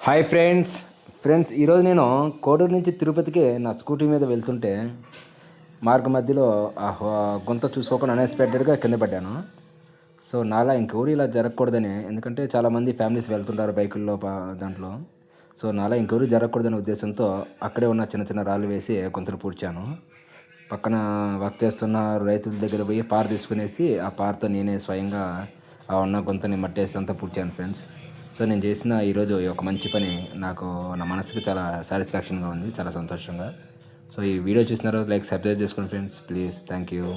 Hi friends. ఈరోజు నేను కోడూరు నుంచి తిరుపతికి నా స్కూటీ మీద వెళ్తుంటే మార్గ మధ్యలో గుంత చూసుకోకుండా అన్ఎక్స్పెక్టెడ్గా కింద పడ్డాను. సో నాలా ఇంకెవరు ఇలా జరగకూడదని, ఎందుకంటే చాలామంది ఫ్యామిలీస్ వెళ్తుంటారు బైకుల్లో దాంట్లో. సో నాలా ఇంకెవరు జరగకూడదనే ఉద్దేశంతో అక్కడే ఉన్న చిన్న చిన్న రాళ్ళు వేసి గుంతలు పూడ్చాను. పక్కన వర్క్ చేస్తున్న రైతుల దగ్గర పోయి పార తీసుకునేసి ఆ పారతో నేనే స్వయంగా ఆ ఉన్న గుంతని మట్టేసి అంతా పూడ్చాను ఫ్రెండ్స్. సో నేను చేసిన ఈరోజు ఈ ఒక మంచి పని నాకు నా మనసుకి చాలా సాటిస్ఫాక్షన్గా ఉంది, చాలా సంతోషంగా. సో ఈ వీడియో చూసిన రోజు లైక్ సబ్స్క్రైబ్ చేసుకోండి ఫ్రెండ్స్, ప్లీజ్. Thank you.